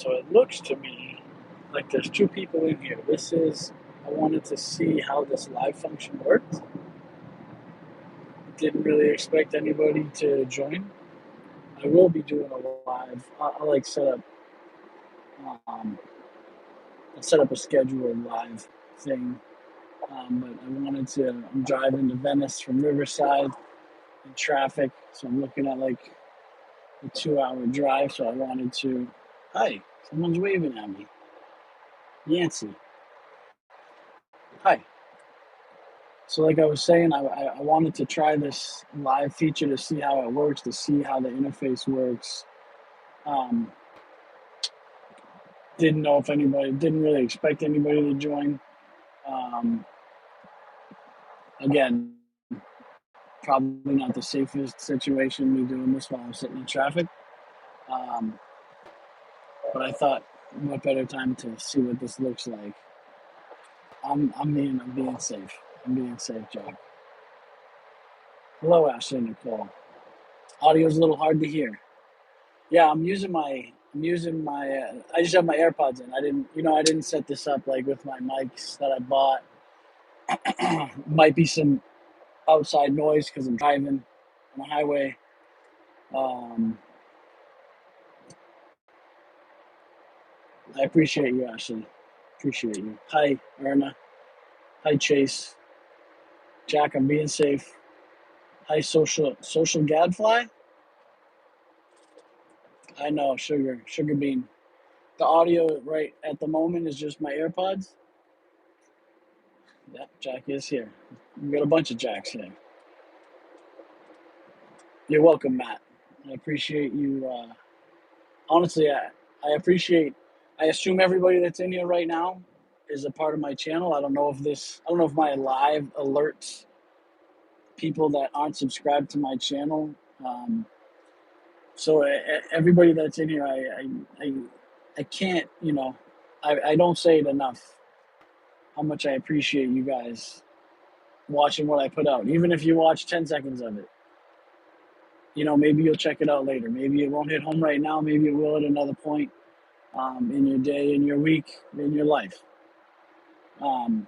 So it looks to me like there's two people in here. I wanted to see how this live function worked. Didn't really expect anybody to join. I will be doing a live. I'll like um, set up a scheduled live thing. But I wanted to. I'm driving to Venice from Riverside in traffic, so I'm looking at like a 2 hour drive. So I wanted to. Hi, someone's waving at me. Yancy. Hi. So, like I was saying, I wanted to try this live feature to see how it works, to see how the interface works. Um, didn't really expect anybody to join. Um, Again, probably not the safest situation, me doing this while I'm sitting in traffic. Um, but I thought, what better time to see what this looks like? I'm being safe. I'm being safe, Jack. Hello, Ashley and Nicole. Audio's a little hard to hear. Yeah, I just have my AirPods in. I didn't set this up like with my mics that I bought. Might be some outside noise because I'm driving on the highway. Um, I appreciate you, Ashley. Appreciate you. Hi, Erna. Hi, Chase. Jack, I'm being safe. Hi, social gadfly. I know, sugar bean. The audio right at the moment is just my AirPods. Yeah, Jack is here. We got a bunch of Jacks here. You're welcome, Matt. I appreciate you. Honestly, I appreciate. I assume everybody that's in here right now is a part of my channel. I don't know if my live alerts people that aren't subscribed to my channel. So everybody that's in here, I can't. I don't say it enough how much I appreciate you guys watching what I put out. Even if you watch 10 seconds of it, maybe you'll check it out later. Maybe it won't hit home right now. Maybe it will at another point in your day, in your week, in your life. Um,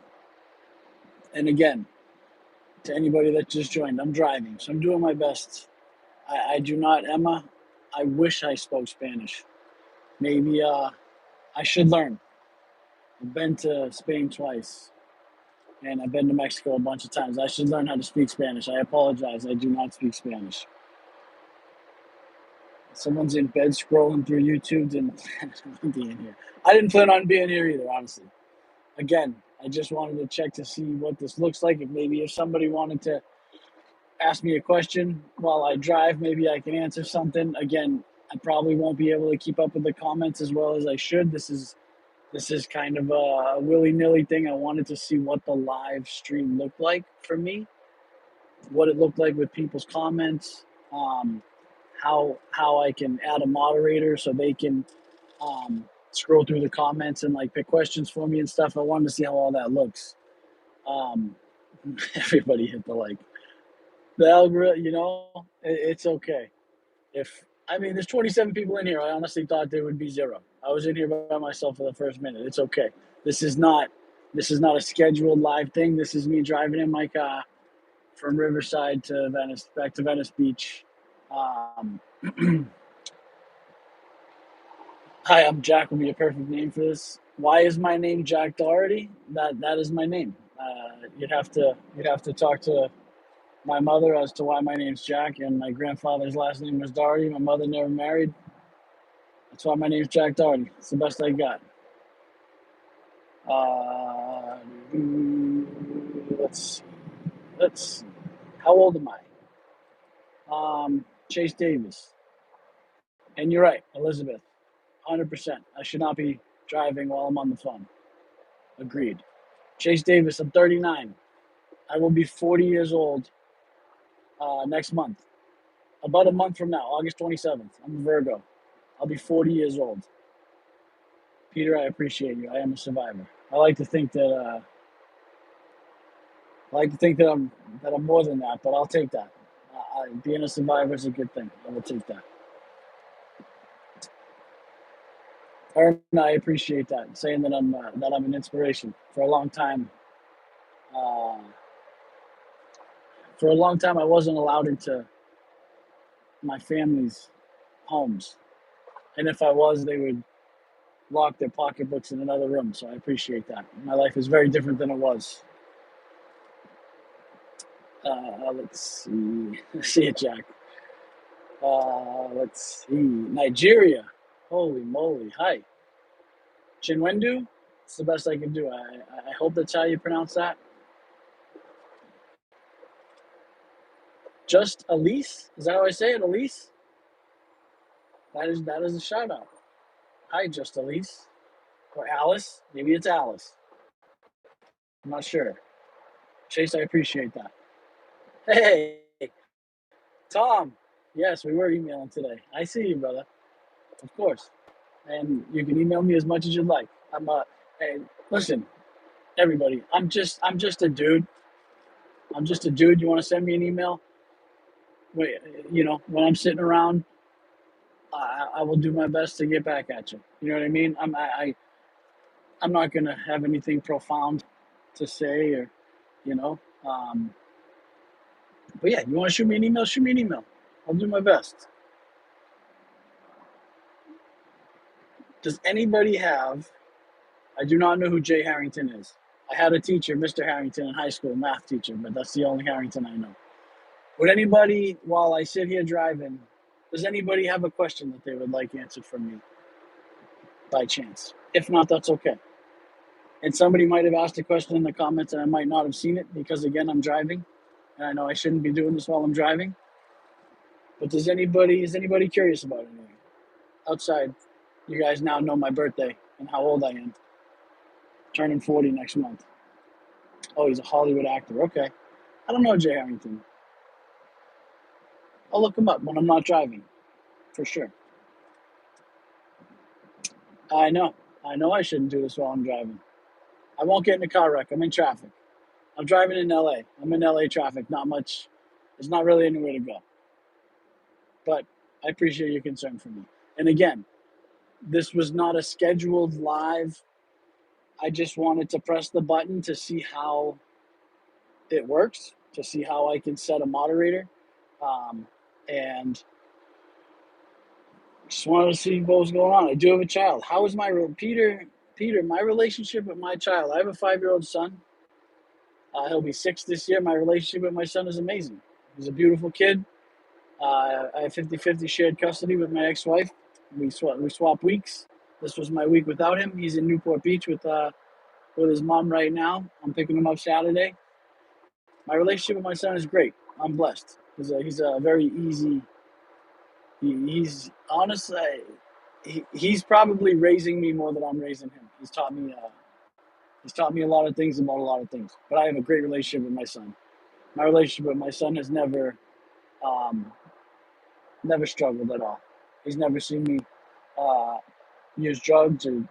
and again, to anybody that just joined, I'm driving, so I'm doing my best. I do not, Emma. I wish I spoke Spanish. Maybe I should learn. I've been to Spain twice, and I've been to Mexico a bunch of times. I should learn how to speak Spanish. I apologize. I do not speak Spanish. Someone's in bed scrolling through YouTube. Didn't plan on being here. I didn't plan on being here either, honestly. Again, I just wanted to check to see what this looks like. If somebody wanted to ask me a question while I drive, maybe I can answer something. Again, I probably won't be able to keep up with the comments as well as I should. This is kind of a willy-nilly thing. I wanted to see what the live stream looked like for me, what it looked like with people's comments, how I can add a moderator so they can scroll through the comments and like pick questions for me and stuff. I wanted to see how all that looks. Um, Everybody hit the like. The algorithm, it's okay. There's 27 people in here. I honestly thought there would be zero. I was in here by myself for the first minute. It's okay. This is not a scheduled live thing. This is me driving in my car from Riverside to Venice, back to Venice Beach. Um, Hi, I'm Jack. Would be a perfect name for this. Why is my name Jack Doherty? That is my name. You'd have to talk to my mother as to why my name's Jack, and my grandfather's last name was Doherty. My mother never married. That's why my name's Jack Doherty. It's the best I got. Uh, let's see. Let's see. How old am I? Chase Davis. And you're right, Elizabeth. 100%. I should not be driving while I'm on the phone. Agreed. Chase Davis, I'm 39. I will be 40 years old next month. About a month from now, August 27th. I'm a Virgo. I'll be 40 years old. Peter, I appreciate you. I am a survivor. I like to think that I'm more than that, but I'll take that. Being a survivor is a good thing. I will take that. I appreciate that, saying that I'm an inspiration. Uh, for a long time, I wasn't allowed into my family's homes, and if I was, they would lock their pocketbooks in another room. So I appreciate that. My life is very different than it was. Let's see. See it, Jack. Let's see. Nigeria. Holy moly. Hi. Chinwendu. It's the best I can do. I hope that's how you pronounce that. Just Elise? Is that how I say it? Elise? That is a shout out. Hi, Just Elise. Or Alice. Maybe it's Alice. I'm not sure. Chase, I appreciate that. Hey, Tom. Yes, we were emailing today. I see you, brother. Of course. And you can email me as much as you'd like. Hey, listen, everybody. I'm just a dude. I'm just a dude. You want to send me an email? Wait, when I'm sitting around, I will do my best to get back at you. You know what I mean? I'm not gonna have anything profound to say, or you know. Um, but yeah, you want to shoot me an email? Shoot me an email. I'll do my best. Does anybody have? I do not know who Jay Harrington is. I had a teacher, Mr. Harrington, in high school, math teacher, but that's the only Harrington I know. Would anybody, while I sit here driving, does anybody have a question that they would like answered from me by chance? If not, that's okay. And somebody might have asked a question in the comments and I might not have seen it because, again, I'm driving. And I know I shouldn't be doing this while I'm driving. But is anybody curious about anything? Outside, you guys now know my birthday and how old I am. Turning 40 next month. Oh, he's a Hollywood actor. Okay. I don't know Jay Harrington. I'll look him up when I'm not driving, for sure. I know. I know I shouldn't do this while I'm driving. I won't get in a car wreck. I'm in traffic. I'm driving in LA. I'm in LA traffic. Not much. There's not really anywhere to go. But I appreciate your concern for me. And again, this was not a scheduled live. I just wanted to press the button to see how it works, to see how I can set a moderator. And just wanted to see what was going on. I do have a child. How is Peter, my relationship with my child? I have a 5-year-old son. He'll be 6 this year. My relationship with my son is amazing. He's a beautiful kid. I have 50-50 shared custody with my ex-wife. We swap weeks. This was my week without him. He's in Newport Beach with his mom right now. I'm picking him up Saturday. My relationship with my son is great. I'm blessed. He's a very easy. He's honestly, he's probably raising me more than I'm raising him. He's taught me a lot of things about a lot of things. But I have a great relationship with my son. My relationship with my son has um, never struggled at all. He's never seen me uh, use drugs or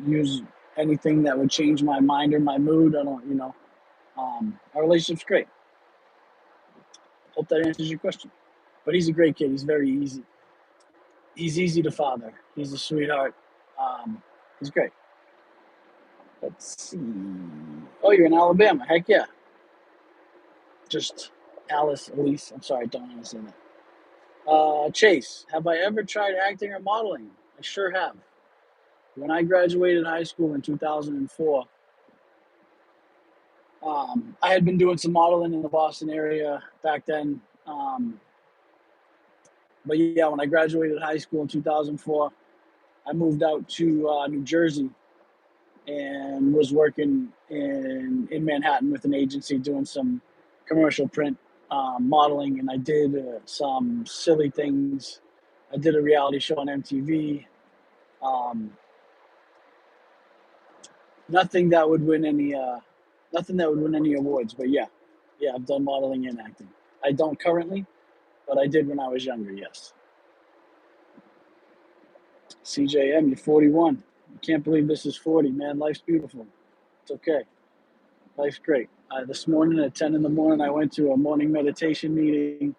use anything that would change my mind or my mood. I don't. Our relationship's great. Hope that answers your question. But he's a great kid. He's very easy. He's easy to father. He's a sweetheart. He's great. Let's see. Oh, you're in Alabama. Heck yeah. Just Alice, Elise. I'm sorry, I don't understand that. Chase, have I ever tried acting or modeling? I sure have. When I graduated high school in 2004, I had been doing some modeling in the Boston area back then. But yeah, when I graduated high school in 2004, I moved out to New Jersey and was working in Manhattan with an agency doing some commercial print modeling. And I did some silly things. I did a reality show on MTV. Um, nothing that would win any awards. But yeah, I've done modeling and acting. I don't currently, but I did when I was younger. Yes. CJM, you're 41. I can't believe this is 40, man. Life's beautiful. It's okay. Life's great. This morning at 10 in the morning, I went to a morning meditation meeting.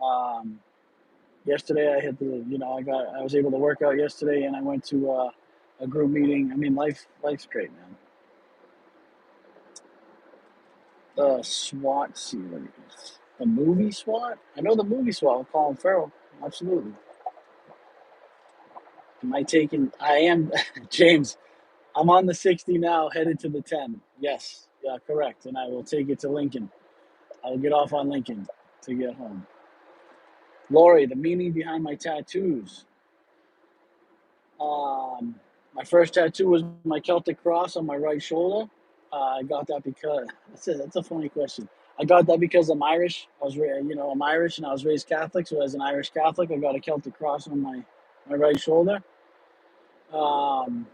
Um, Yesterday I hit the, I was able to work out yesterday, and I went to a group meeting. I mean, life's great, man. The SWAT series, the movie SWAT. I know the movie SWAT with Colin Farrell. Absolutely. Am I taking? I am, James. I'm on the 60 now, headed to the 10. Yes, yeah, correct. And I will take it to Lincoln. I will get off on Lincoln to get home. Lori, the meaning behind my tattoos. Um, my first tattoo was my Celtic cross on my right shoulder. I got that because that's a funny question. I got that because I'm Irish. I'm Irish, and I was raised Catholic. So as an Irish Catholic, I got a Celtic cross on my right shoulder. Um,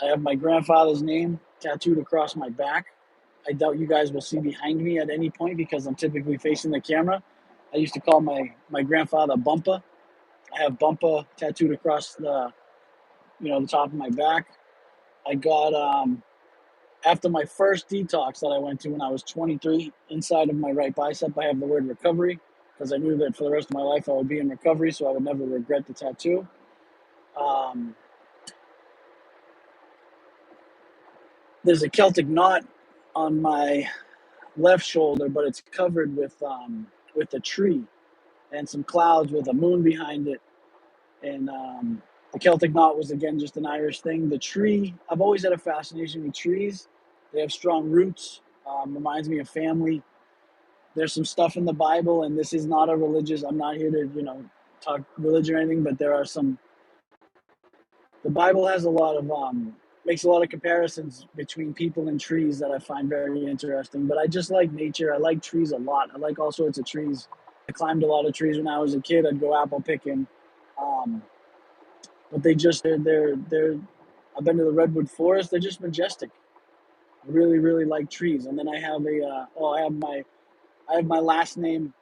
I have my grandfather's name tattooed across my back. I doubt you guys will see behind me at any point because I'm typically facing the camera. I used to call my grandfather Bumpa. I have Bumpa tattooed across the top of my back. I got after my first detox that I went to when I was 23, inside of my right bicep, I have the word recovery because I knew that for the rest of my life I would be in recovery, so I would never regret the tattoo. Um, there's a Celtic knot on my left shoulder, but it's covered with a tree and some clouds with a moon behind it. And the Celtic knot was again just an Irish thing. The tree, I've always had a fascination with trees. They have strong roots. Reminds me of family. There's some stuff in the Bible, and this is not a religious. I'm not here to talk religion or anything, but there are some. The Bible has a lot of makes a lot of comparisons between people and trees that I find very interesting. But I just like nature. I like trees a lot. I like all sorts of trees. I climbed a lot of trees when I was a kid. I'd go apple picking. Um, but they're I've been to the redwood forest. They're just majestic. I really really like trees. And then I have I have my last name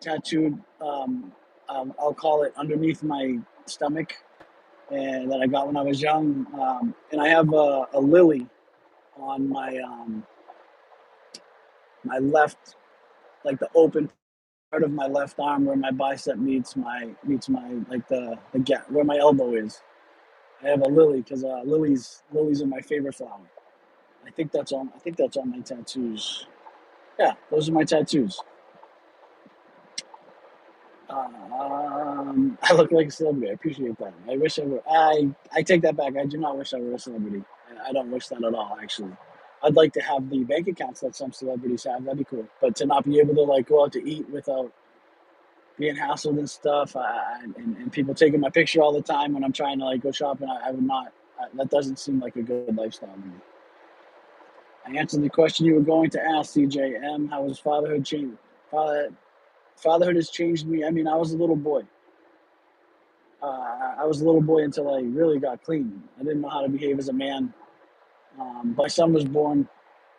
tattooed. I'll call it underneath my stomach, and that I got when I was young. And I have a lily on my left, like the open part of my left arm where my bicep meets my like the gap where my elbow is. I have a lily because lilies are my favorite flower. I think that's all my tattoos. Yeah, those are my tattoos. I look like a celebrity. I appreciate that. I wish I were. I take that back. I do not wish I were a celebrity. I don't wish that at all. Actually, I'd like to have the bank accounts that some celebrities have. That'd be cool. But to not be able to like go out to eat without being hassled and stuff, and people taking my picture all the time when I'm trying to like go shopping, I would not. That doesn't seem like a good lifestyle to me. I answered the question you were going to ask, CJM. How has fatherhood changed? Father, Fatherhood has changed me. I mean, I was a little boy. I was a little boy until I really got clean. I didn't know how to behave as a man. My son was born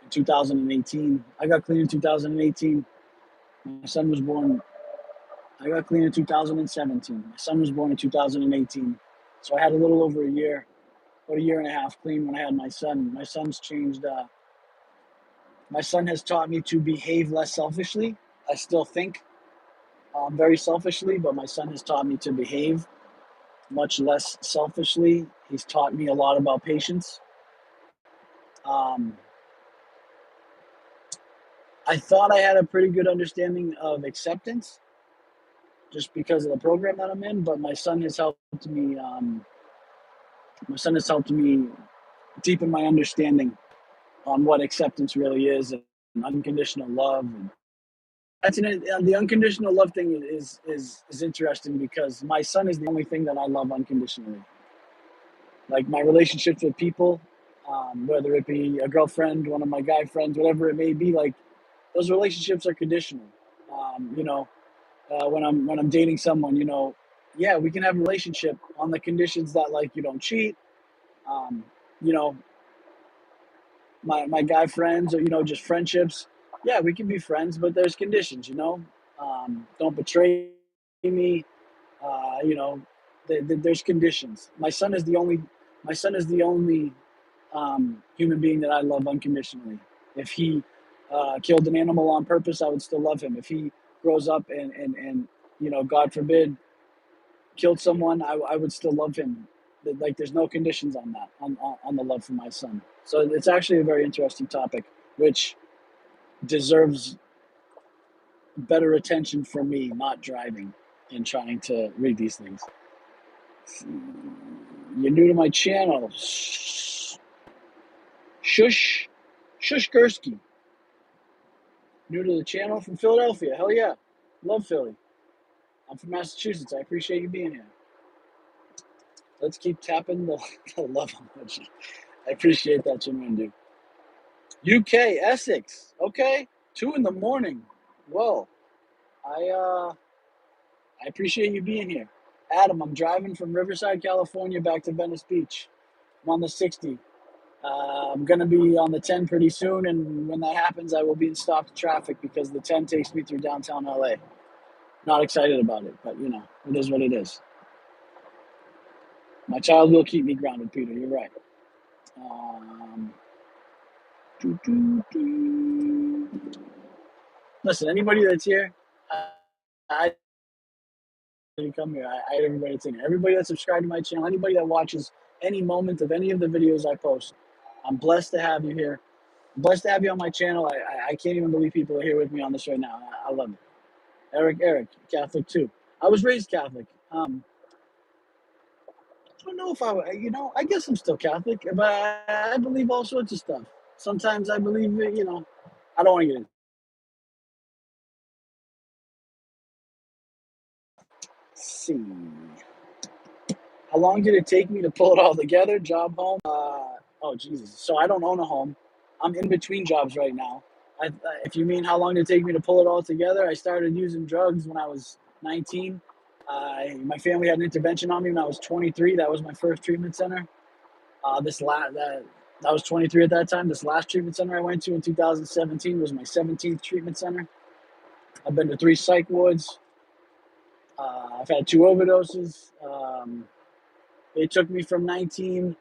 in 2018. I got clean in 2018. My son was born. I got clean in 2017. My son was born in 2018. So I had a little over a year, about a year and a half clean when I had my son. My son's changed. My son has taught me to behave less selfishly. I still think very selfishly, but my son has taught me to behave much less selfishly. He's taught me a lot about patience. Um, I thought I had a pretty good understanding of acceptance just because of the program that I'm in, but my son has helped me. My son has helped me deepen my understanding on what acceptance really is and unconditional love. And the unconditional love thing is interesting because my son is the only thing that I love unconditionally. Like my relationships with people, whether it be a girlfriend, one of my guy friends, whatever it may be, like those relationships are conditional. When I'm dating someone, yeah, we can have a relationship on the conditions that like you don't cheat. Um, you know, my guy friends or just friendships. Yeah, we can be friends, but there's conditions. Don't betray me. Uh, you know, there's conditions. My son is the only human being that I love unconditionally. If he killed an animal on purpose, I would still love him. If he grows up and God forbid, killed someone, I would still love him. Like, there's no conditions on that, on the love for my son. So it's actually a very interesting topic, which deserves better attention from me not driving and trying to read these things. You're new to my channel. Shush Gursky. New to the channel from Philadelphia. Hell yeah. Love Philly. I'm from Massachusetts. I appreciate you being here. Let's keep tapping the love emoji. I appreciate that, Chinwindu. UK, Essex. Okay. 2 in the morning. Well, I appreciate you being here. Adam, I'm driving from Riverside, California back to Venice Beach. I'm on the 60. I'm going to be on the 10 pretty soon, and when that happens, I will be in stopped traffic because the 10 takes me through downtown LA. Not excited about it, but it is what it is. My child will keep me grounded, Peter. You're right. Listen, anybody that's here, I didn't come here. I everybody that's in here. Everybody that's subscribed to my channel, anybody that watches any moment of any of the videos I post, I'm blessed to have you here. I'm blessed to have you on my channel. I can't even believe people are here with me on this right now. I love it. Eric, Catholic too. I was raised Catholic. I don't know if I guess I'm still Catholic, but I believe all sorts of stuff. Sometimes I believe, I don't want to get into. See. How long did it take me to pull it all together? Job, home. Oh Jesus. So I don't own a home. I'm in between jobs right now. If you mean how long did it take me to pull it all together, I started using drugs when I was 19. My family had an intervention on me when I was 23. That was my first treatment center. That was 23 at that time. This last treatment center I went to in 2017 was my 17th treatment center. I've been to 3 psych wards. I've had 2 overdoses. It took me from 19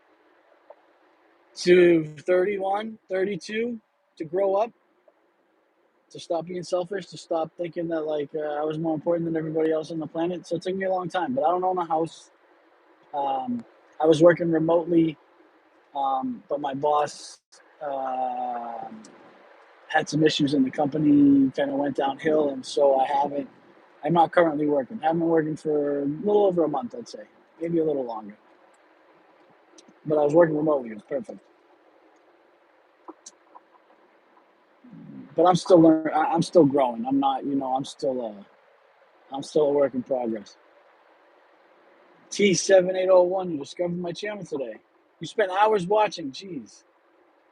to 31, 32 to grow up, to stop being selfish, to stop thinking that I was more important than everybody else on the planet. So it took me a long time, but I don't own a house. I was working remotely, but my boss had some issues in the company, kind of went downhill, and so I'm not currently working. I haven't been working for a little over a month, I'd say, maybe a little longer. But I was working remotely. It was perfect. But I'm still learning. I'm still growing. I'm not, I'm still a work in progress. T7801, you discovered my channel today. You spent hours watching. Jeez,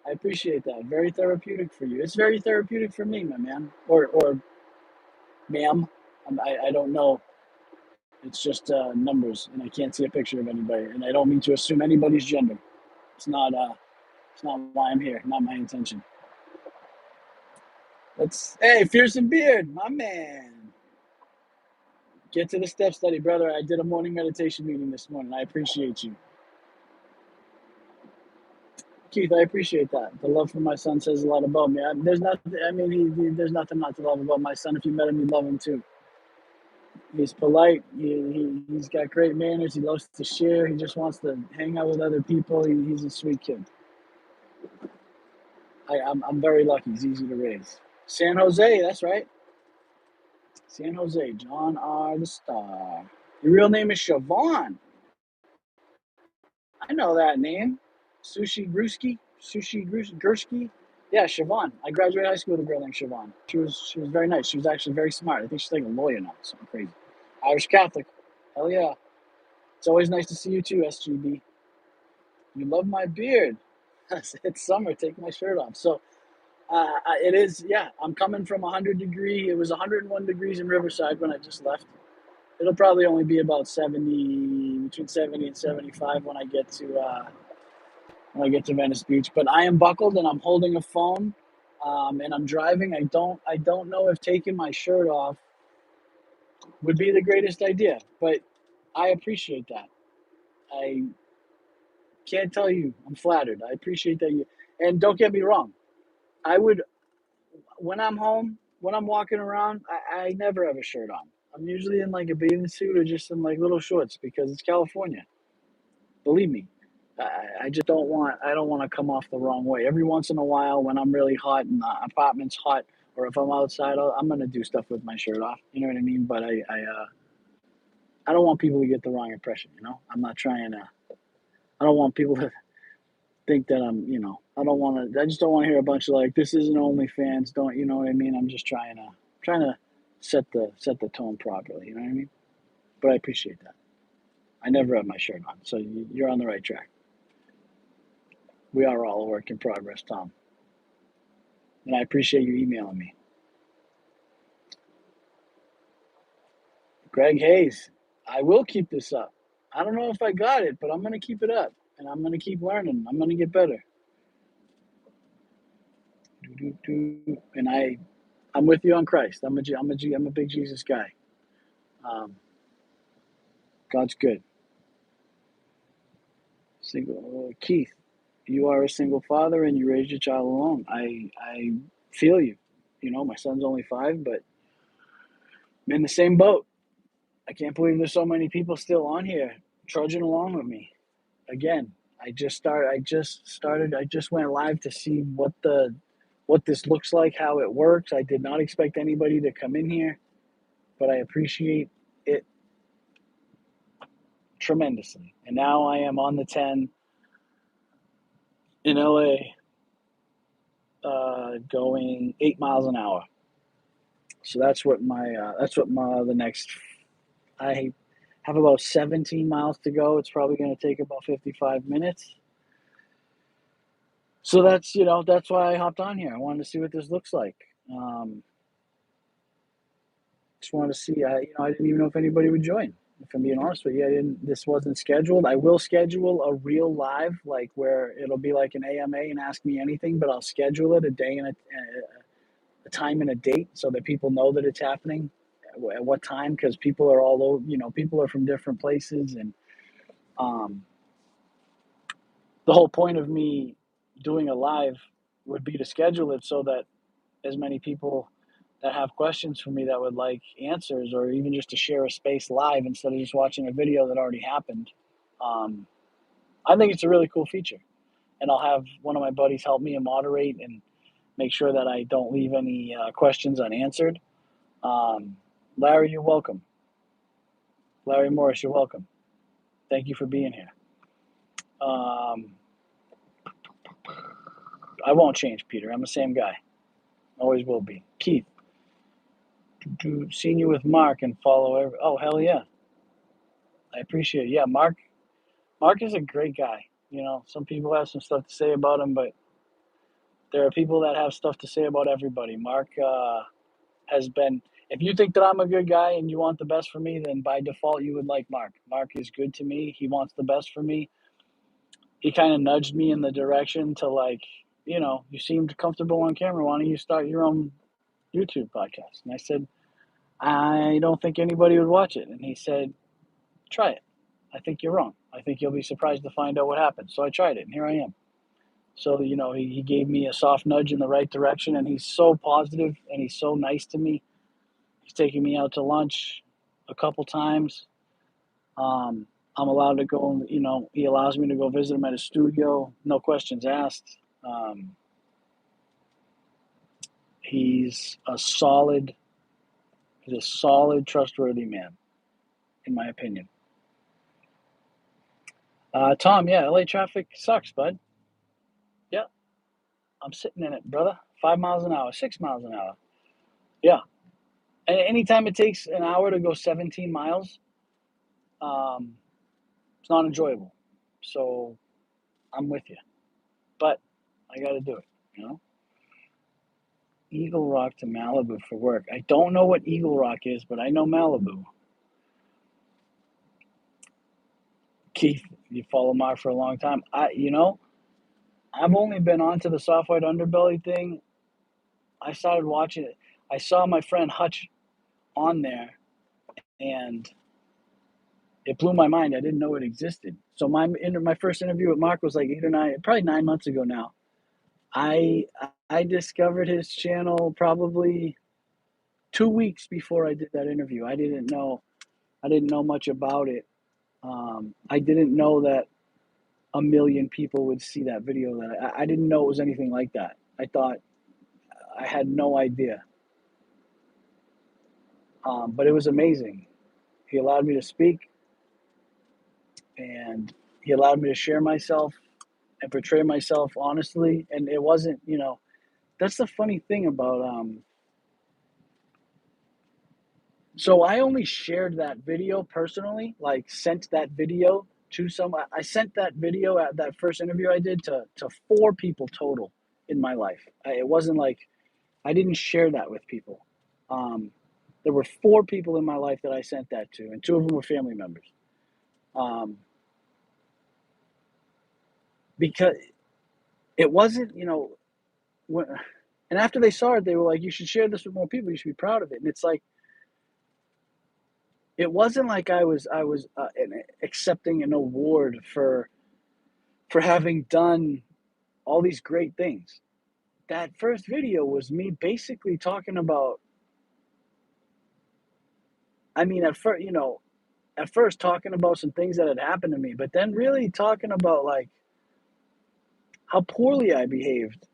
I appreciate that. Very therapeutic for you. It's very therapeutic for me, my man, or ma'am. I don't know. It's just numbers, and I can't see a picture of anybody. And I don't mean to assume anybody's gender. It's not. It's not why I'm here. Not my intention. Hey, Fearsome Beard, my man. Get to the step study, brother. I did a morning meditation meeting this morning. I appreciate you. Keith, I appreciate that. The love for my son says a lot about me. There's nothing. I mean, there's nothing not to love about my son. If you met him, you'd love him too. He's polite. He's got great manners. He loves to share. He just wants to hang out with other people. He's a sweet kid. I'm very lucky. He's easy to raise. San Jose, that's right. San Jose, John R. the Star. Your real name is Siobhan. I know that name. Gursky. Yeah, Siobhan. I graduated high school with a girl named Siobhan. She was very nice. She was actually very smart. I think she's like a lawyer now. Something crazy. Irish Catholic. Hell yeah. It's always nice to see you too, SGB. You love my beard. It's summer. Take my shirt off. So it is. Yeah, I'm coming from 100 degree. It was 101 degrees in Riverside when I just left. It'll probably only be about 70, between 70 and 75 when I get to Venice Beach. But I am buckled and I'm holding a phone, and I'm driving. I don't know if taking my shirt off would be the greatest idea, but I appreciate that. I can't tell you. I'm flattered. I appreciate that you. And don't get me wrong. I would, when I'm home, when I'm walking around, I never have a shirt on. I'm usually in like a bathing suit or just in like little shorts because it's California. Believe me, I just don't want. I don't want to come off the wrong way. Every once in a while, when I'm really hot and the apartment's hot, or if I'm outside, I'm gonna do stuff with my shirt off. You know what I mean? But I don't want people to get the wrong impression. You know, I'm not trying to. I don't want people to think that I'm. You know, I don't want to. I just don't want to hear a bunch of like, "This isn't OnlyFans." Don't you know what I mean? I'm just trying to set the tone properly. You know what I mean? But I appreciate that. I never have my shirt on, so you're on the right track. We are all a work in progress, Tom. And I appreciate you emailing me. Greg Hayes, I will keep this up. I don't know if I got it, but I'm going to keep it up. And I'm going to keep learning. I'm going to get better. And I'm with you on Christ. I'm a big Jesus guy. God's good. Keith, you are a single father and you raised your child alone. I feel you. You know, my son's only 5, but I'm in the same boat. I can't believe there's so many people still on here trudging along with me. Again, I just went live to see what this looks like, how it works. I did not expect anybody to come in here, but I appreciate it tremendously. And now I am on the 10 in LA, going 8 miles an hour. So that's what the next. I have about 17 miles to go. It's probably going to take about 55 minutes. So that's why I hopped on here. I wanted to see what this looks like. Just wanted to see. I didn't even know if anybody would join. If I'm being honest with you, I didn't. This wasn't scheduled. I will schedule a real live, like where it'll be like an AMA and ask me anything, but I'll schedule it a day and a time and a date so that people know that it's happening at what time, because people are all over. People are from different places, and um, the whole point of me doing a live would be to schedule it so that as many people that have questions for me that would like answers, or even just to share a space live instead of just watching a video that already happened. Um, I think it's a really cool feature. And I'll have one of my buddies help me and moderate and make sure that I don't leave any questions unanswered. Um, Larry, you're welcome. Larry Morris, you're welcome. Thank you for being here. Um, I won't change, Peter. I'm the same guy. Always will be. Keith, seen you with Mark and follow every. Oh, hell yeah. I appreciate it. Yeah, Mark is a great guy. Some people have some stuff to say about him, but there are people that have stuff to say about everybody. Mark has been. If you think that I'm a good guy and you want the best for me, then by default you would like Mark. Mark is good to me. He wants the best for me. He kind of nudged me in the direction to like, you seemed comfortable on camera. Why don't you start your own YouTube podcast? And I said, I don't think anybody would watch it. And he said, try it. I think you're wrong. I think you'll be surprised to find out what happens. So I tried it, and here I am. So, he gave me a soft nudge in the right direction, and he's so positive and he's so nice to me. He's taken me out to lunch a couple times. I'm allowed to go, he allows me to go visit him at his studio, no questions asked. He's a solid, trustworthy man, in my opinion. Tom, yeah, LA traffic sucks, bud. Yeah, I'm sitting in it, brother. 5 miles an hour, 6 miles an hour. Yeah. And anytime it takes an hour to go 17 miles, um, it's not enjoyable. So I'm with you. But I got to do it. Eagle Rock to Malibu for work. I don't know what Eagle Rock is, but I know Malibu. Keith, you follow Mark for a long time. I've only been onto the soft white underbelly thing. I started watching it. I saw my friend Hutch on there, and it blew my mind. I didn't know it existed. So my first interview with Mark was like 8 or 9, probably 9 months ago now. I discovered his channel probably 2 weeks before I did that interview. I didn't know much about it. I didn't know that a million people would see that video. That I didn't know it was anything like that. I thought I had no idea. But it was amazing. He allowed me to speak, and he allowed me to share myself and portray myself honestly. And it wasn't, that's the funny thing about so I only shared that video personally, like sent that video to I sent that video at that first interview I did to 4 people total in my life. It wasn't like I didn't share that with people. Um, there were 4 people in my life that I sent that to, and 2 of them were family members. Um, because it wasn't, when, and after they saw it, they were like, "You should share this with more people. You should be proud of it." And it's like, it wasn't like I was accepting an award for having done all these great things. That first video was me basically talking about. I mean, at first talking about some things that had happened to me, but then really talking about like how poorly I behaved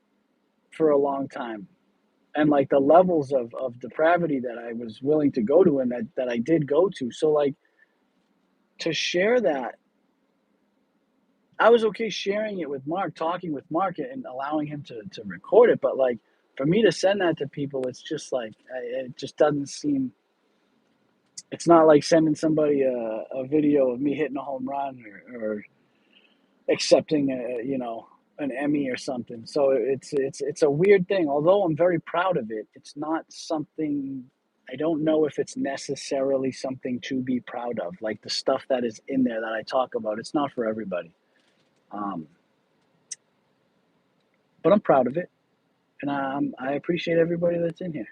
for a long time, and like the levels of depravity that I was willing to go to, and that I did go to. So like, to share that, I was okay sharing it with Mark, talking with Mark, and allowing him to record it. But like, for me to send that to people, it's just like, it just doesn't seem. It's not like sending somebody a video of me hitting a home run, or accepting an Emmy or something. So it's a weird thing. Although I'm very proud of it, it's not something. I don't know if it's necessarily something to be proud of. Like the stuff that is in there that I talk about, it's not for everybody. Um, but I'm proud of it, and I appreciate everybody that's in here.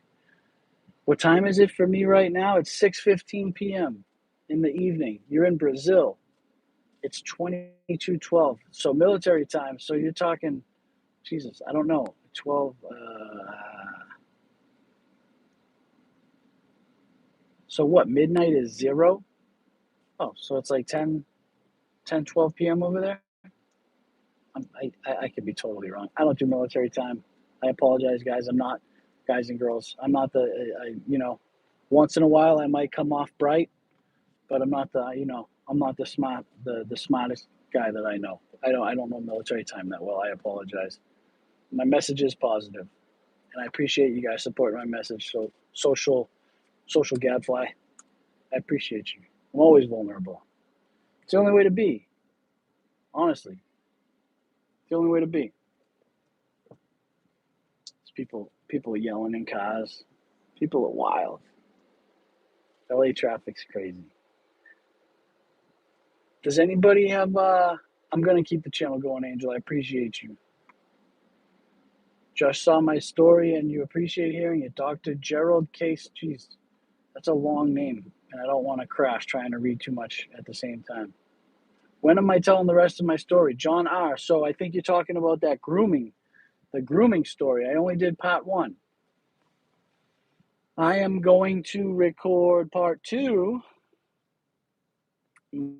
What time is it for me right now? It's 6:15 p.m. in the evening. You're in Brazil. It's 22:12. So military time. So you're talking, Jesus, I don't know, 12. So what? Midnight is 0. Oh, so it's like 12 p.m. over there. I could be totally wrong. I don't do military time. I apologize, guys. I'm not, guys and girls. I'm not once in a while I might come off bright, but I'm not I'm not the smartest guy that I know. I don't know military time that well. I apologize. My message is positive, and I appreciate you guys supporting my message. So social gadfly, I appreciate you. I'm always vulnerable. It's the only way to be. Honestly, it's the only way to be. It's people yelling in cars. People are wild. LA traffic's crazy. Does anybody have I'm gonna keep the channel going, Angel. I appreciate you. Just saw my story and you appreciate hearing it. Dr. Gerald Case. Jeez, that's a long name, and I don't want to crash trying to read too much at the same time. When am I telling the rest of my story? John R. So I think you're talking about the grooming story. I only did part 1. I am going to record part 2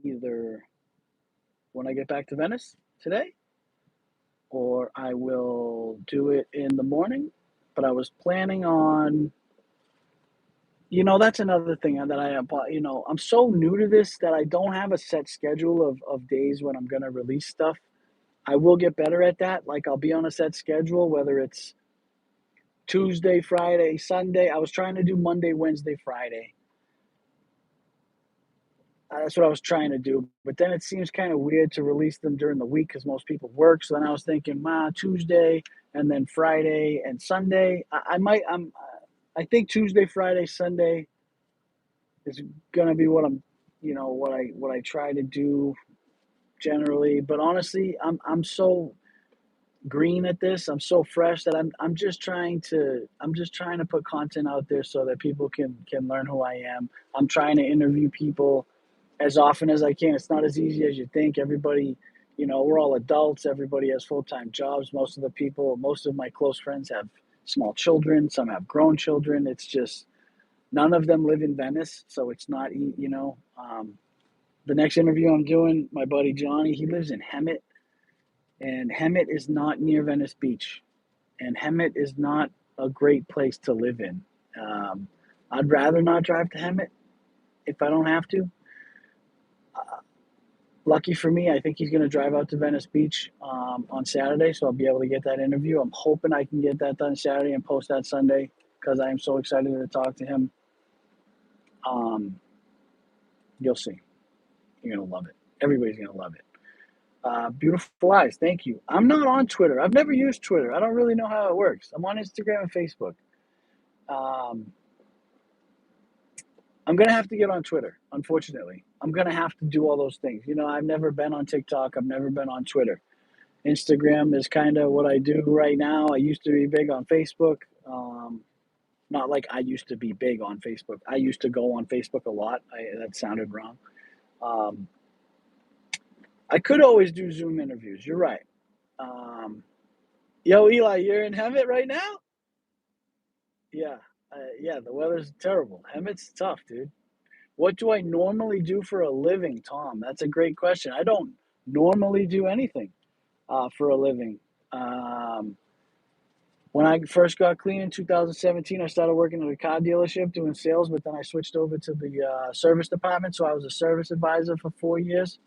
either when I get back to Venice today, or I will do it in the morning. But I was planning on, that's another thing that I'm so new to this that I don't have a set schedule of days when I'm going to release stuff. I will get better at that. Like, I'll be on a set schedule, whether it's Tuesday, Friday, Sunday. I was trying to do Monday, Wednesday, Friday. That's what I was trying to do. But then it seems kind of weird to release them during the week because most people work. So then I was thinking, Tuesday and then Friday and Sunday. I think Tuesday, Friday, Sunday is gonna be what I try to do generally. But honestly, I'm so green at this. I'm so fresh that I'm just trying to put content out there so that people can learn who I am. I'm trying to interview people as often as I can. It's not as easy as you think. Everybody, we're all adults. Everybody has full-time jobs. Most of my close friends have small children. Some have grown children. It's just, None of them live in Venice, so it's not, the next interview I'm doing, my buddy Johnny, he lives in Hemet, and Hemet is not near Venice Beach, and Hemet is not a great place to live in. Um, I'd rather not drive to Hemet if I don't have to. Uh, Lucky for me, I think he's going to drive out to Venice Beach on Saturday, so I'll be able to get that interview. I'm hoping I can get that done Saturday and post that Sunday because I am so excited to talk to him. Um, you'll see. You're going to love it. Everybody's going to love it. Beautiful eyes. Thank you. I'm not on Twitter. I've never used Twitter. I don't really know how it works. I'm on Instagram and Facebook. Um, I'm going to have to get on Twitter, unfortunately. I'm going to have to do all those things. I've never been on TikTok. I've never been on Twitter. Instagram is kind of what I do right now. I used to be big on Facebook. Not like I used to be big on Facebook. I used to go on Facebook a lot. That sounded wrong. Um, I could always do Zoom interviews. You're right. Um, Yo, Eli, you're in Hemet right now? Yeah. Yeah, the weather's terrible. Hemet's tough, dude. What do I normally do for a living, Tom? That's a great question. I don't normally do anything for a living. Um, when I first got clean in 2017, I started working at a car dealership doing sales, but then I switched over to the service department. So I was a service advisor for 4 years.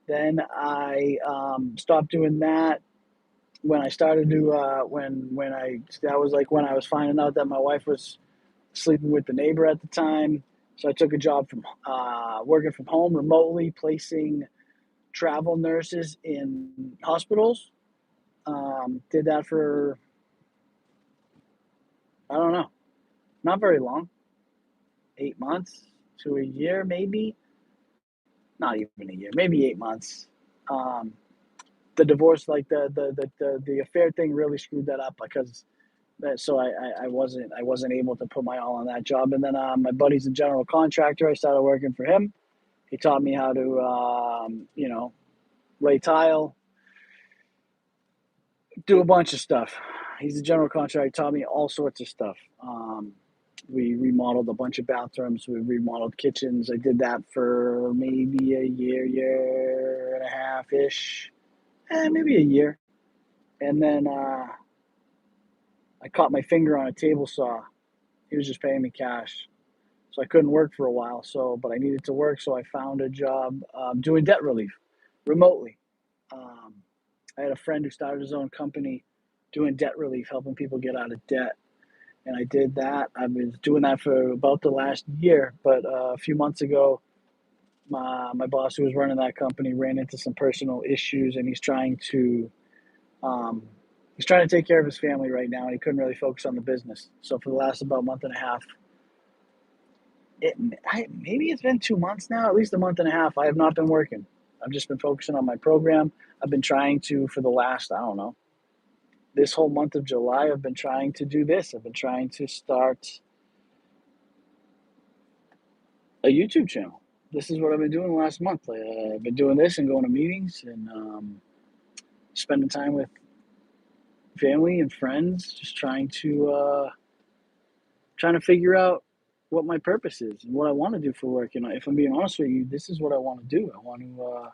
Then I stopped doing that when I started to when I that was like when I was finding out that my wife was sleeping with the neighbor at the time. So I took a job from working from home remotely, placing travel nurses in hospitals. Did that for I don't know, not very long, 8 months to a year, maybe not even a year, maybe 8 months. Um, the divorce, like the affair thing, really screwed that up because so I wasn't able to put my all on that job. And then my buddy's a general contractor. I started working for him. He taught me how to lay tile, do a bunch of stuff. He's a general contractor. He taught me all sorts of stuff. We remodeled a bunch of bathrooms. We remodeled kitchens. I did that for maybe a year and a half ish, maybe a year. And then I caught my finger on a table saw. He was just paying me cash, so I couldn't work for a while. But I needed to work, so I found a job doing debt relief remotely. Um, I had a friend who started his own company doing debt relief, helping people get out of debt, and I did that. I've been doing that for about the last year, but a few months ago, my boss who was running that company ran into some personal issues, and um, he's trying to take care of his family right now, and he couldn't really focus on the business. So for the last about month and a half, maybe it's been 2 months now, at least a month and a half. I have not been working. I've just been focusing on my program. I've been trying to, for the last, I don't know, this whole month of July, I've been trying to do this. I've been trying to start a YouTube channel. This is what I've been doing the last month. I've been doing this and going to meetings and spending time with family and friends, just trying to figure out what my purpose is and what I want to do for work. If I'm being honest with you, this is what I want to do. I want to,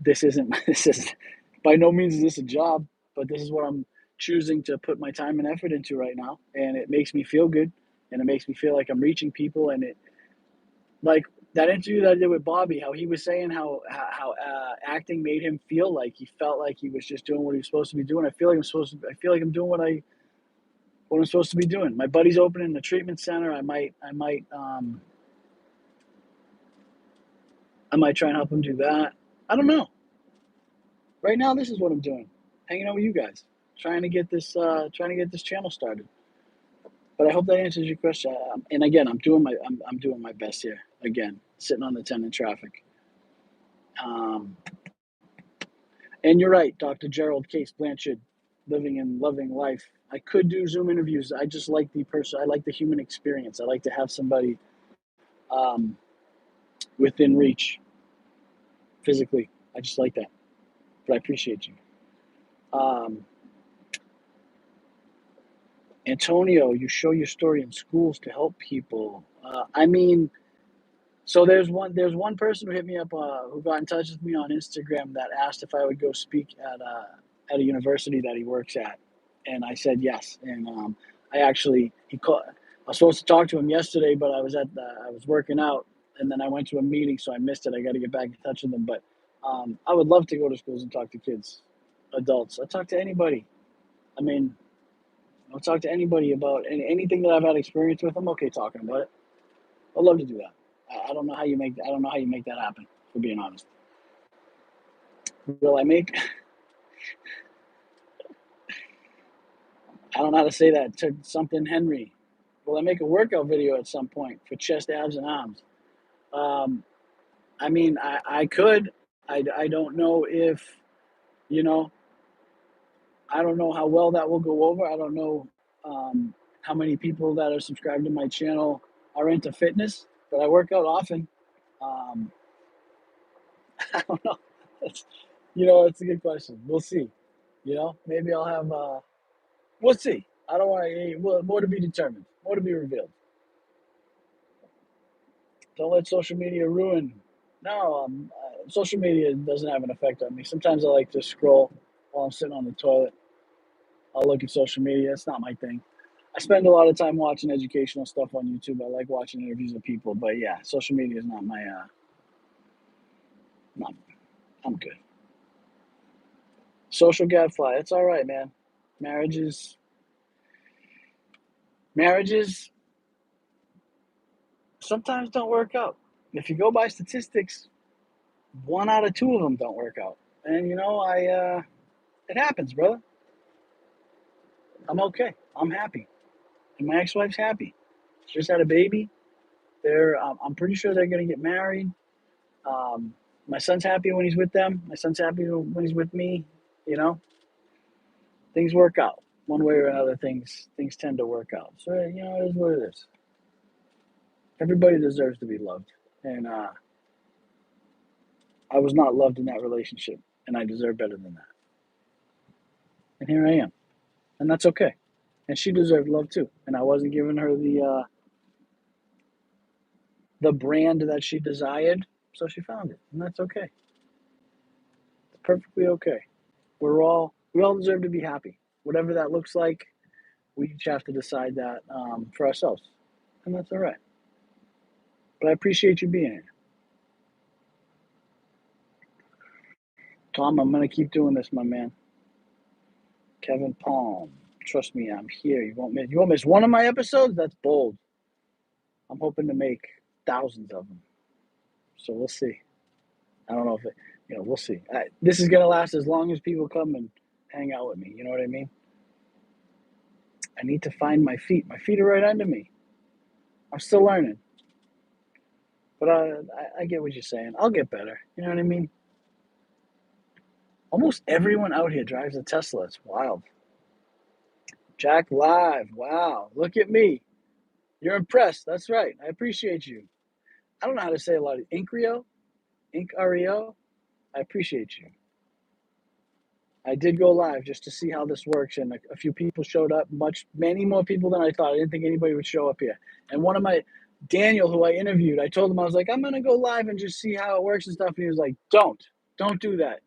this isn't this is by no means is this a job, but this is what I'm choosing to put my time and effort into right now, and it makes me feel good, and it makes me feel like I'm reaching people, and it like that interview that I did with Bobby, how he was saying how acting made him feel like he felt like he was just doing what he was supposed to be doing. I feel like I'm doing what I'm supposed to be doing. My buddy's opening the treatment center. I might try and help him do that. I don't know. Right now, this is what I'm doing, hanging out with you guys, trying to get this channel started. But I hope that answers your question. And again, I'm doing my best here. Again, sitting on the 10 in traffic. Um, and you're right, Dr. Gerald Case Blanchard, living and loving life. I could do Zoom interviews. I just like the person. I like the human experience. I like to have somebody um, within reach physically. I just like that. But I appreciate you. Um, Antonio, you show your story in schools to help people. I mean, so there's one person who hit me up who got in touch with me on Instagram that asked if I would go speak at a university that he works at, and I said yes. And I actually he called. I was supposed to talk to him yesterday, but I was working out, and then I went to a meeting, so I missed it. I got to get back in touch with him, but I would love to go to schools and talk to kids, adults. I talk to anybody. I mean, I'll talk to anybody about anything that I've had experience with. I'm okay talking about it. I'd love to do that. I don't know how you make that. I don't know how you make that happen. For being honest, will I make? I don't know how to say that. To something Henry. Will I make a workout video at some point for chest, abs, and arms? Um, I mean, I could. I don't know if you know. I don't know how well that will go over. I don't know how many people that are subscribed to my channel are into fitness, but I work out often. Um, I don't know. It's, it's a good question. We'll see. Maybe I'll have. We'll see. I don't want to. More to be determined. More to be revealed. Don't let social media ruin. No, social media doesn't have an effect on me. Sometimes I like to scroll while I'm sitting on the toilet. I'll look at social media. It's not my thing. I spend a lot of time watching educational stuff on YouTube. I like watching interviews of people, but yeah, social media is not my. Not. I'm good. Social gadfly. It's all right, man. Marriages. Marriages sometimes don't work out. If you go by statistics, one out of two of them don't work out. And it happens, brother. I'm okay. I'm happy, and my ex-wife's happy. She just had a baby. I'm pretty sure they're gonna get married. Um, my son's happy when he's with them. My son's happy when he's with me. You know, things work out one way or another. Things tend to work out. So it is what it is. Everybody deserves to be loved, and I was not loved in that relationship, and I deserve better than that. And here I am, and that's okay. And she deserved love too, and I wasn't giving her the brand that she desired, so she found it, and that's okay. It's perfectly okay. We all deserve to be happy, whatever that looks like. We each have to decide that for ourselves, and that's all right. But I appreciate you being here, Tom. I'm gonna keep doing this, my man. Kevin Palm, trust me, I'm here. You won't miss one of my episodes. That's bold. I'm hoping to make thousands of them, so we'll see. I don't know if we'll see. This is gonna last as long as people come and hang out with me. You know what I mean? I need to find my feet. My feet are right under me. I'm still learning, but I get what you're saying. I'll get better. You know what I mean? Almost everyone out here drives a Tesla. It's wild. Jack Live. Wow. Look at me. You're impressed. That's right. I appreciate you. I don't know how to say a lot of Increo. Inc-REO. I appreciate you. I did go live just to see how this works, and a few people showed up. Many more people than I thought. I didn't think anybody would show up here. And one of my Daniel, who I interviewed, I told him I was like, I'm gonna go live and just see how it works and stuff. And he was like, don't do that.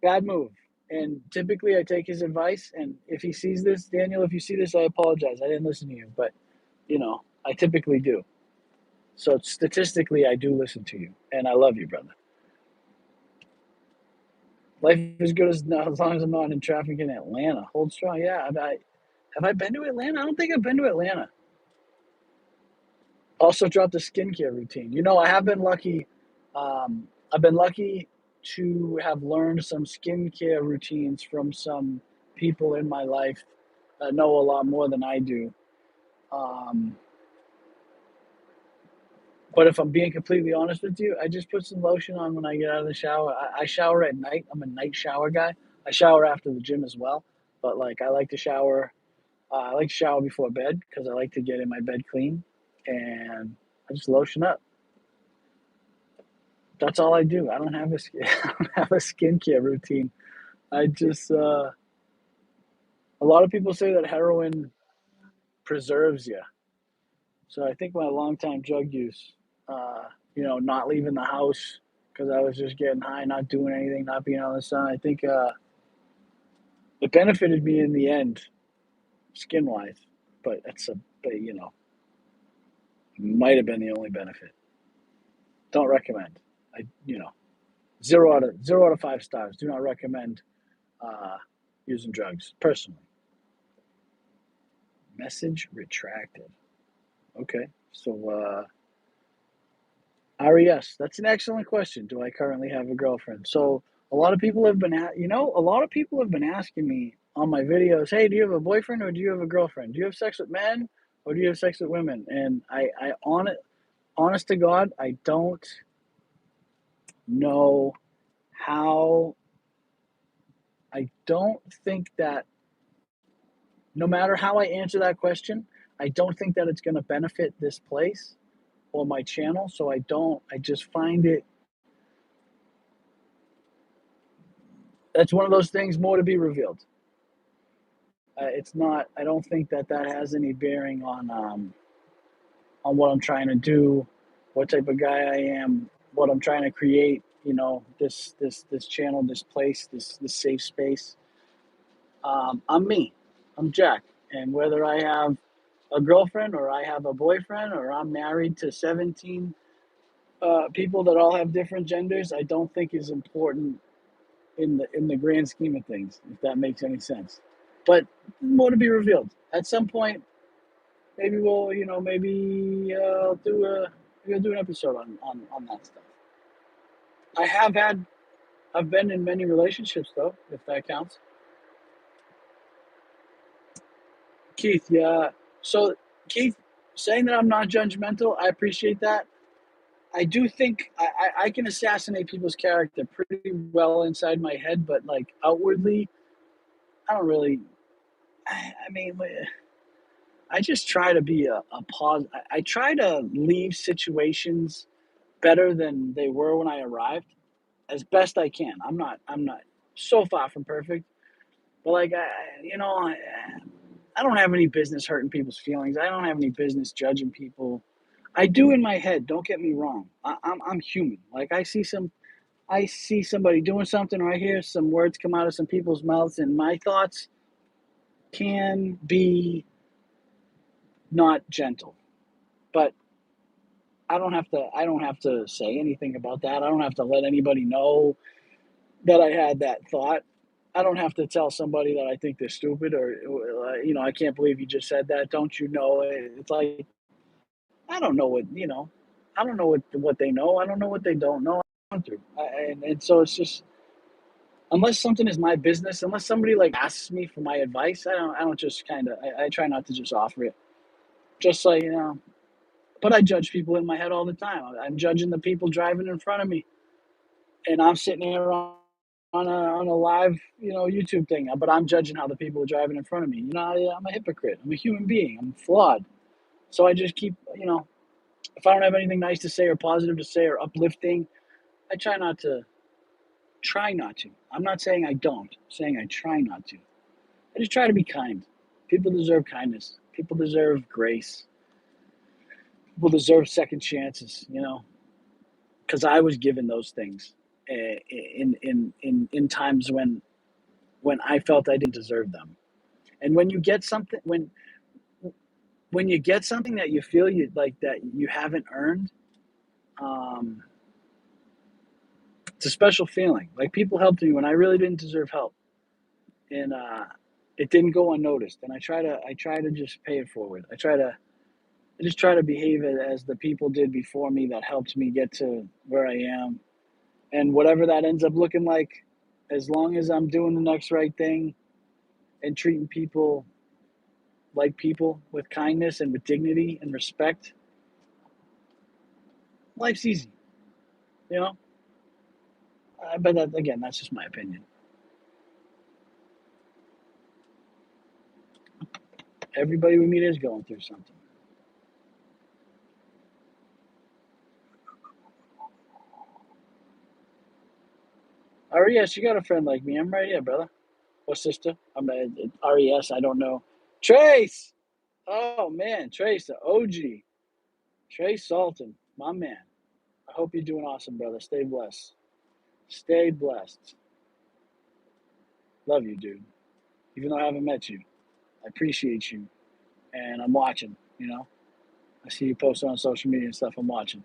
Bad move. And typically, I take his advice. And if he sees this, Daniel, if you see this, I apologize. I didn't listen to you, but I typically do. So statistically, I do listen to you, and I love you, brother. Life is good as long as I'm not in traffic in Atlanta. Hold strong. Yeah. Have I been to Atlanta? I don't think I've been to Atlanta. Also dropped a skincare routine. I have been lucky. I've been lucky to have learned some skincare routines from some people in my life that know a lot more than I do. Um, but if I'm being completely honest with you, I just put some lotion on when I get out of the shower. I shower at night. I'm a night shower guy. I shower after the gym as well. But like I like to shower. I like to shower before bed because I like to get in my bed clean, and I just lotion up. That's all I do. I don't have a I don't have a skincare routine. I just a lot of people say that heroin preserves you. So I think my longtime drug use, not leaving the house because I was just getting high, not doing anything, not being on the sun. I think it benefited me in the end, skin wise. But might have been the only benefit. Don't recommend. I, you know, 0 out of 5 stars. Do not recommend uh, using drugs personally. Message retracted. Okay, so RES. That's an excellent question. Do I currently have a girlfriend? So a lot of people have been, a lot of people have been asking me on my videos, hey, do you have a boyfriend or do you have a girlfriend? Do you have sex with men or do you have sex with women? And honest to God, I don't know how. I don't think that no matter how I answer that question, I don't think that it's going to benefit this place or my channel. So I just find it, that's one of those things more to be revealed. It's not, I don't think that that has any bearing on what I'm trying to do, what type of guy I am, what I'm trying to create, this channel, this place, this safe space. I'm me. I'm Jack. And whether I have a girlfriend or I have a boyfriend or I'm married to 17 people that all have different genders, I don't think is important in the grand scheme of things, if that makes any sense. But more to be revealed. At some point, maybe we'll do an episode on that stuff. I have had I've been in many relationships though, if that counts. Keith, yeah. So Keith, saying that I'm not judgmental, I appreciate that. I do think I can assassinate people's character pretty well inside my head, but like outwardly, I don't really. I mean, I just try to be a pause. I try to leave situations better than they were when I arrived, as best I can. I'm not so far from perfect, but like I don't have any business hurting people's feelings. I don't have any business judging people. I do in my head. Don't get me wrong. I'm human. Like I see somebody doing something, or I hear some words come out of some people's mouths, and my thoughts can be not gentle. But I don't have to say anything about that. I don't have to let anybody know that I had that thought. I don't have to tell somebody that I think they're stupid or I can't believe you just said that. Don't you know it? It's like I don't know I don't know what they know. I don't know what they don't know. And so it's just unless something is my business, unless somebody like asks me for my advice, I don't just kind of I try not to just offer it. Just like but I judge people in my head all the time. I'm judging the people driving in front of me, and I'm sitting here on a live YouTube thing, but I'm judging how the people are driving in front of me. I'm a hypocrite. I'm a human being. I'm flawed. So I just keep if I don't have anything nice to say or positive to say or uplifting, I try not to. I'm not saying I don't. I'm saying I try not to. I just try to be kind. People deserve kindness. People deserve grace. People deserve second chances. Because I was given those things in times when I felt I didn't deserve them. And when you get something when you get something that you feel you like that you haven't earned, um, it's a special feeling. Like people helped me when I really didn't deserve help, and it didn't go unnoticed. And I try to just pay it forward. I just try to behave as the people did before me that helped me get to where I am, and whatever that ends up looking like, as long as I'm doing the next right thing and treating people like people with kindness and with dignity and respect, life's easy. You know, but that, again, that's just my opinion. Everybody we meet is going through something. RES, you got a friend like me. I'm right here, brother or sister. I'm a RES. I don't know. Trace. Oh man, Trace, the OG, Trace Salton, my man. I hope you're doing awesome, brother. Stay blessed. Stay blessed. Love you, dude. Even though I haven't met you, I appreciate you, and I'm watching. I see you post on social media and stuff. I'm watching.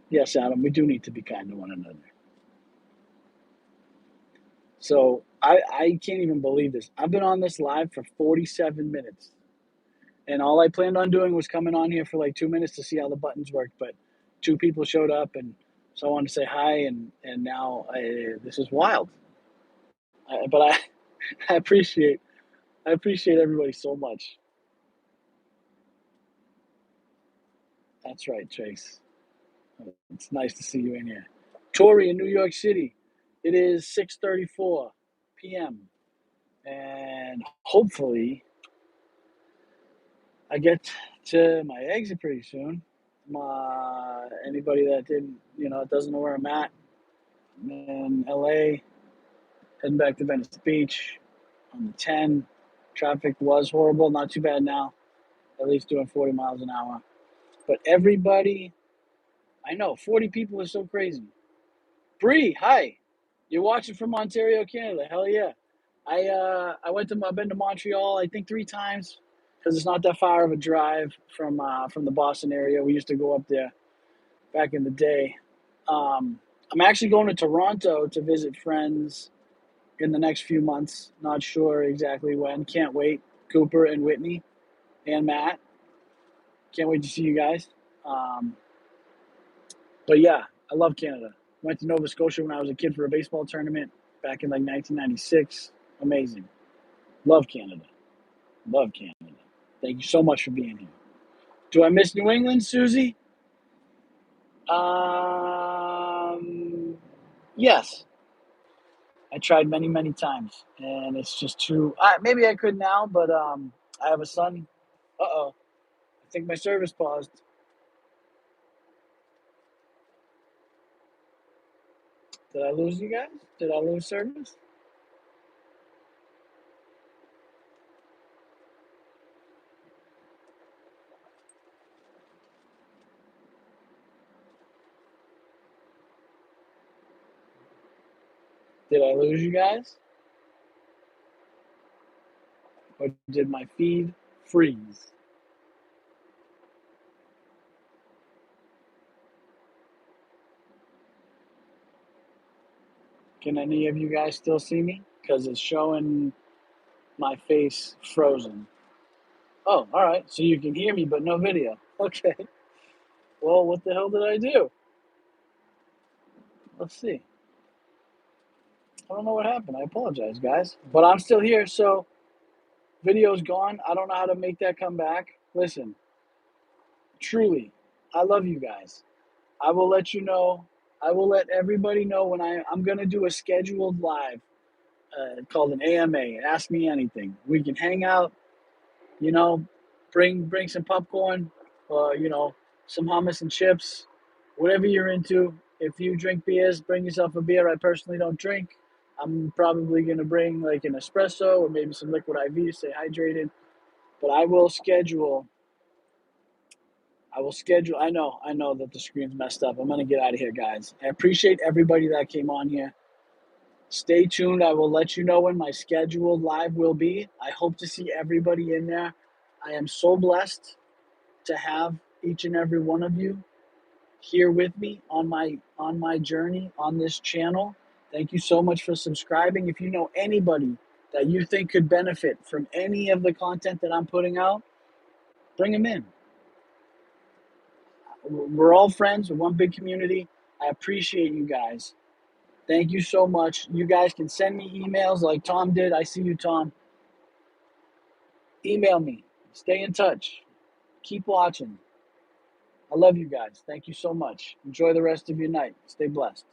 Yes, Adam, we do need to be kind to one another. So I can't even believe this. I've been on this live for 47 minutes. And all I planned on doing was coming on here for like 2 minutes to see how the buttons worked. But two people showed up, and so I wanted to say hi. And now this is wild. But I appreciate everybody so much. That's right, Trace. It's nice to see you in here. Tori in New York City. It is 6:34 p.m. and hopefully I get to my exit pretty soon. Anybody that doesn't know where I'm at, I'm in LA, heading back to Venice Beach on the 10. Traffic was horrible, not too bad now, at least doing 40 miles an hour. But everybody, I know, 40 people is so crazy. Bree, hi. You're watching from Ontario, Canada. Hell yeah. I've been to Montreal, I think 3 times, because it's not that far of a drive from the Boston area. We used to go up there back in the day. I'm actually going to Toronto to visit friends in the next few months. Not sure exactly when. Can't wait. Cooper and Whitney and Matt. Can't wait to see you guys. Um, but yeah, I love Canada. Went to Nova Scotia when I was a kid for a baseball tournament back in like 1996. Amazing. Love Canada. Love Canada. Thank you so much for being here. Do I miss New England, Susie? Yes. I tried many, many times, and it's just too. Maybe I could now, but I have a son. Uh-oh. I think my service paused. Did I lose you guys? Did I lose service? Did I lose you guys? Or did my feed freeze? Can any of you guys still see me? Because it's showing my face frozen. Oh, all right. So you can hear me, but no video. Okay. Well, what the hell did I do? Let's see. I don't know what happened. I apologize, guys. But I'm still here, so video's gone. I don't know how to make that come back. Listen, truly, I love you guys. I will let you know. I will let everybody know when I'm going to do a scheduled live called an AMA, Ask Me Anything. We can hang out, you know, bring some popcorn, some hummus and chips, whatever you're into. If you drink beers, bring yourself a beer. I personally don't drink. I'm probably gonna bring like an espresso or maybe some liquid IV to stay hydrated. But I will schedule. I will schedule. I know that the screen's messed up. I'm gonna get out of here, guys. I appreciate everybody that came on here. Stay tuned. I will let you know when my scheduled live will be. I hope to see everybody in there. I am so blessed to have each and every one of you here with me on my journey on this channel. Thank you so much for subscribing. If you know anybody that you think could benefit from any of the content that I'm putting out, bring them in. We're all friends. We're one big community. I appreciate you guys. Thank you so much. You guys can send me emails like Tom did. I see you, Tom. Email me. Stay in touch. Keep watching. I love you guys. Thank you so much. Enjoy the rest of your night. Stay blessed.